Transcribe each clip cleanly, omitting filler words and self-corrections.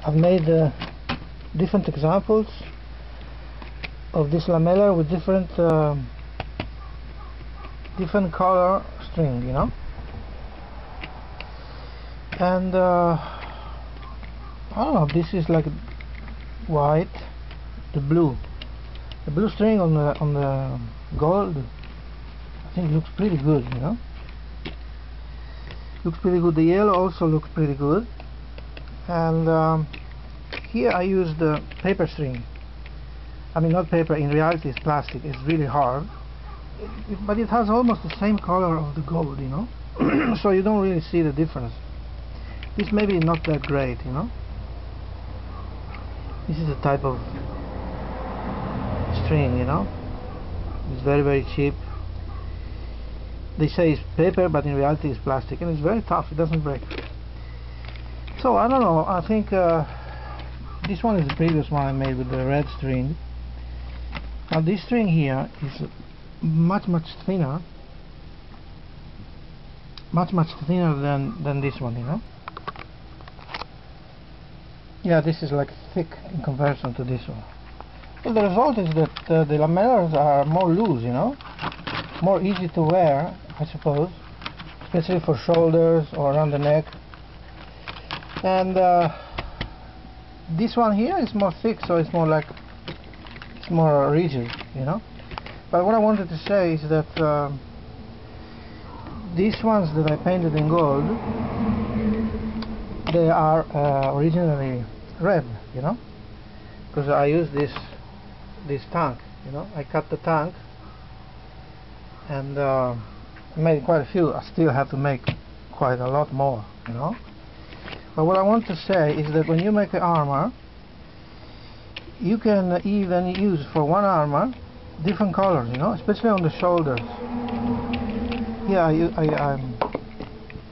I've made different examples of this lamellar with different color string, you know, and I don't know, this is like white, the blue string on the gold, I think looks pretty good, you know. Looks pretty good. The yellow also looks pretty good. And here I use the paper string. I mean, not paper, in reality it's plastic. It's really hard, but it has almost the same color of the gold, you know. So you don't really see the difference. This may be not that great, you know. This is a type of string, you know. It's very, very cheap. They say it's paper, but in reality it's plastic, and it's very tough. It doesn't break. So I don't know. I think this one is the previous one I made with the red string. Now this string here is much thinner, much thinner than this one, you know. Yeah, this is like thick in comparison to this one. So the result is that the lamellars are more loose, you know, more easy to wear, I suppose, especially for shoulders or around the neck. And this one here is more thick, so it's more like, it's more rigid, you know. But what I wanted to say is that these ones that I painted in gold, they are originally red, you know, because I used this tank, you know. I cut the tank and made quite a few. I still have to make quite a lot more, you know. But what I want to say is that when you make an armor, you can even use for one armor different colors, you know, especially on the shoulders. Yeah,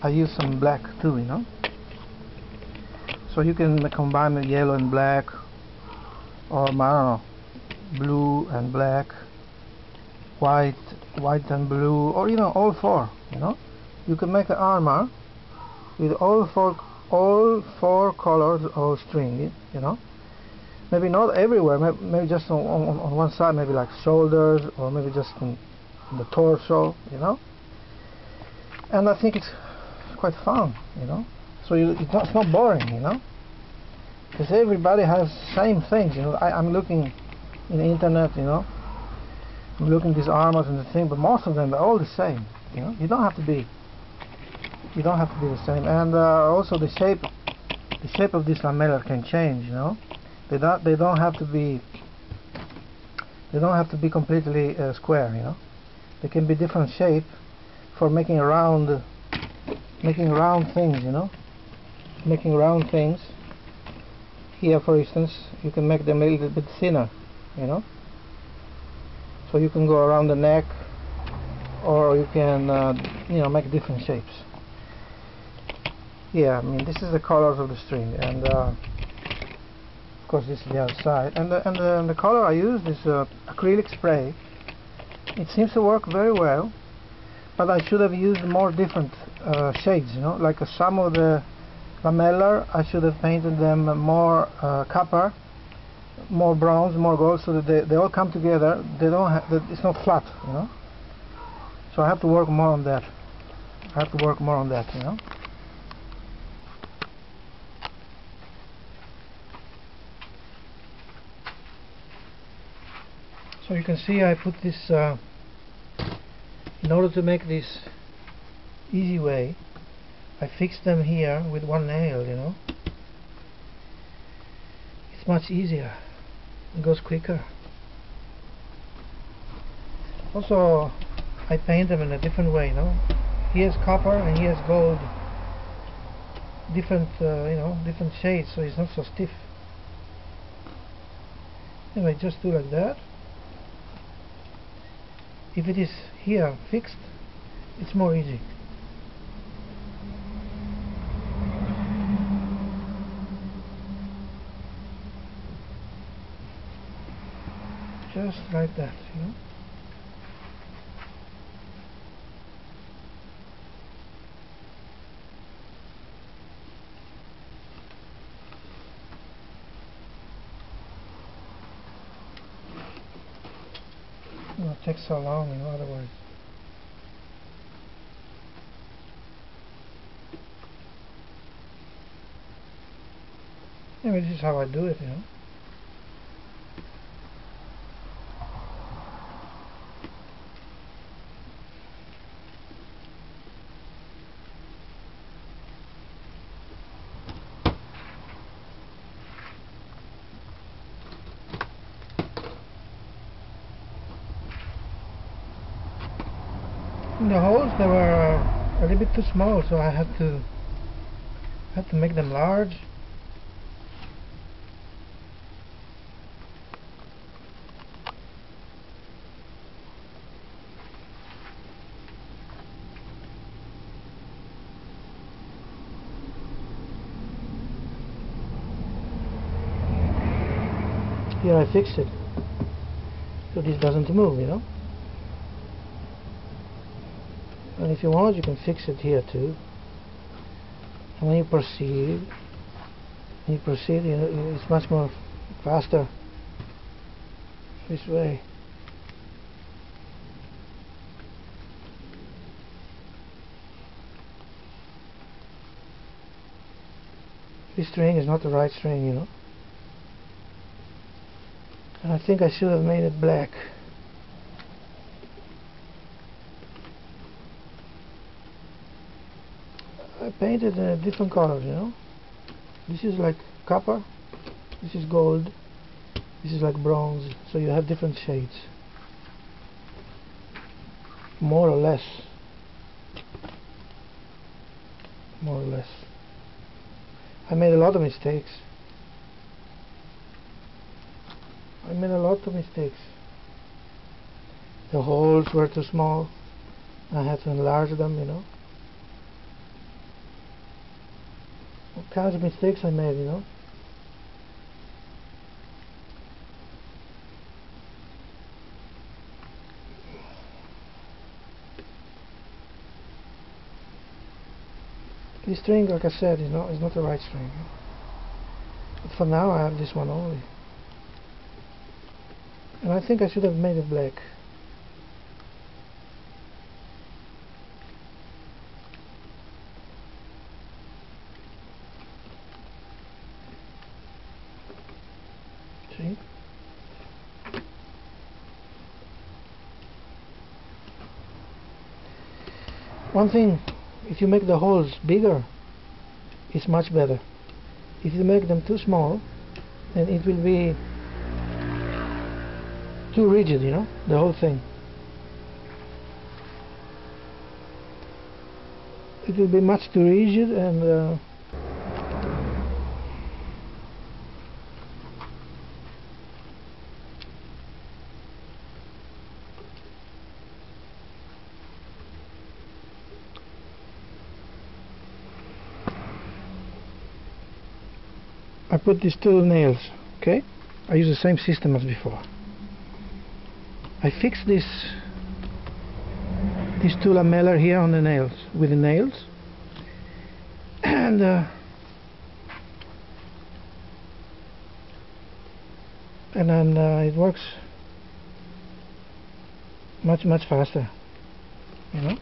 I use some black too, you know. So you can combine the yellow and black, or I don't know, blue and black, white and blue, or even all four, you know. You can make an armor with all four colors of string, you know. Maybe not everywhere, maybe just on one side, maybe like shoulders, or maybe just on the torso, you know. And I think it's quite fun, you know. So it's not boring, you know, because everybody has same things, you know. I'm looking in the internet, you know. I'm looking at these armors and the thing, but most of them are all the same, you know. You don't have to be the same. And also the shape of this lamellar can change, you know. They don't have to be completely square, you know. They can be different shape for making round things, you know. Making round things. Here, for instance, you can make them a little bit thinner, you know. So you can go around the neck, or you can you know, make different shapes. Yeah, I mean, this is the colors of the string, and of course this is the other side. And the color I used is acrylic spray. It seems to work very well, but I should have used more different shades, you know. Like some of the lamellar, I should have painted them more copper, more bronze, more gold, so that they all come together. They don't have, it's not flat, you know. So I have to work more on that. You know. So you can see I put this in order to make this easy way, I fixed them here with one nail, you know. It's much easier. It goes quicker. Also, I paint them in a different way, you know. Here's copper and here's gold. Different, you know, different shades, so it's not so stiff. Anyway, just do like that. If it is here fixed, it's more easy. Just like that, you know. It takes so long, you know, otherwise. Anyway, this is how I do it, you know. The holes, they were a little bit too small, so I had to make them large. Here I fixed it, so this doesn't move, you know. And if you want, you can fix it here too. And when you proceed, you know, it's much more faster this way. This string is not the right string, you know. And I think I should have made it black. I painted different colors, you know. This is like copper, this is gold, this is like bronze, so you have different shades, more or less. I made a lot of mistakes. The holes were too small. I had to enlarge them, you know. What kinds of mistakes I made, you know. This string, like I said, is not the right string. But for now I have this one only. And I think I should have made it black. See? One thing, if you make the holes bigger, it's much better. If you make them too small, then it will be too rigid, you know, the whole thing. It will be much too rigid, and I put these two nails, okay? I use the same system as before. I fixed these two lamellar here on the nails, with the nails, and then it works much faster, you know.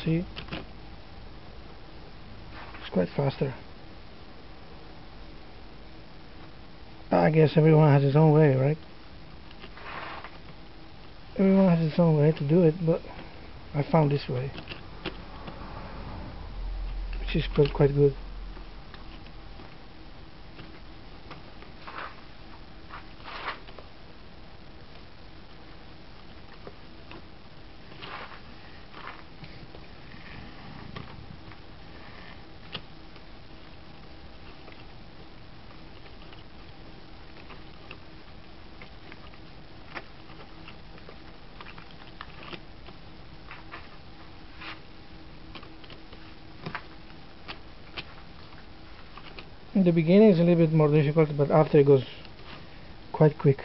See, it's quite faster. I guess everyone has his own way, right? Everyone has his own way to do it, but I found this way, which is quite good. In the beginning it's a little bit more difficult, but after it goes quite quick.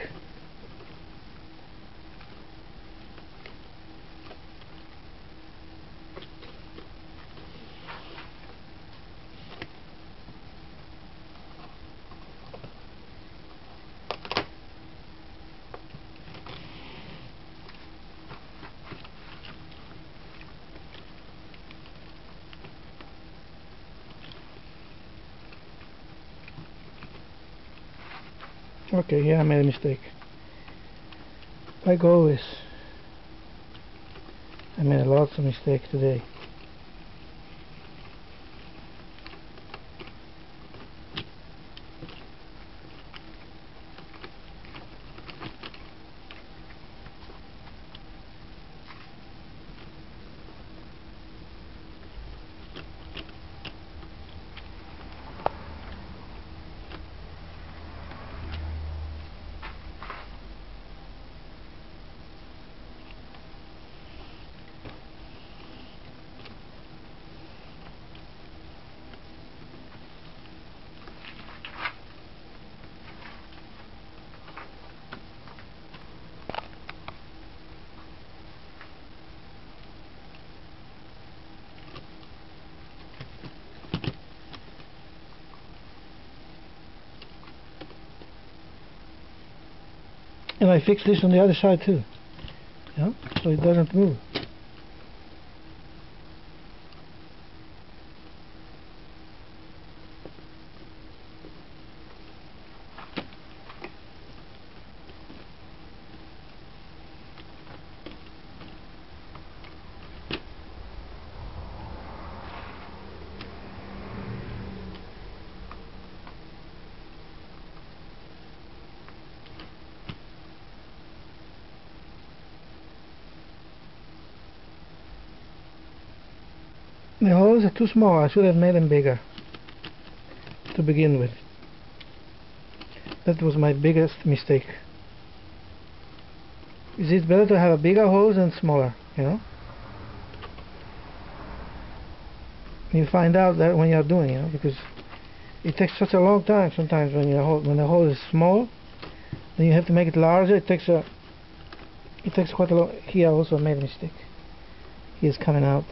Okay, here I made a mistake. Like always, I made lots of mistakes today. And I fixed this on the other side too, yeah, so it doesn't move. The holes are too small. I should have made them bigger to begin with. That was my biggest mistake. It's better to have a bigger holes than smaller, you know. You find out that when you're doing, you know, because it takes such a long time sometimes when the hole is small, then you have to make it larger. It takes quite a long. Here I also made a mistake. Here's coming out.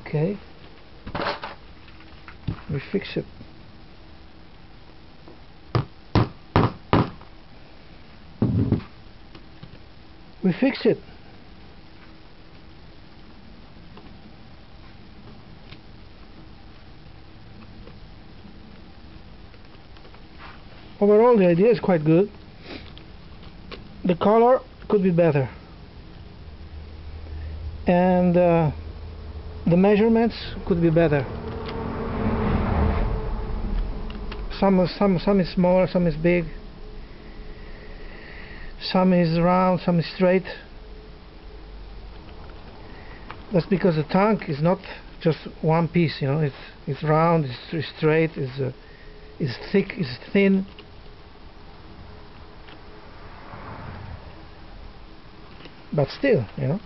Okay, we fix it. We fix it. Overall, the idea is quite good. The color could be better, and the measurements could be better. Some is smaller, some is big, some is round, some is straight. That's because the tank is not just one piece, you know. It's round, it's straight, it's thick, it's thin. But still, you know,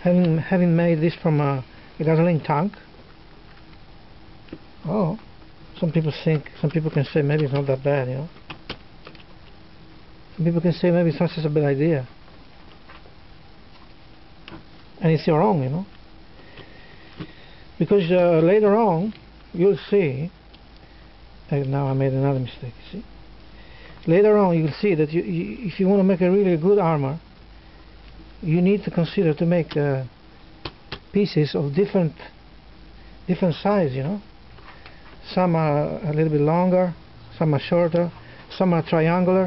having made this from a gasoline tank, oh, some people can say maybe it's not that bad, you know. Some people can say maybe it's not such a bad idea, and it's wrong, you know, because later on you'll see. Now I made another mistake. You see, later on you'll see that if you want to make a really good armor, you need to consider to make pieces of different size, you know. Some are a little bit longer, some are shorter, some are triangular.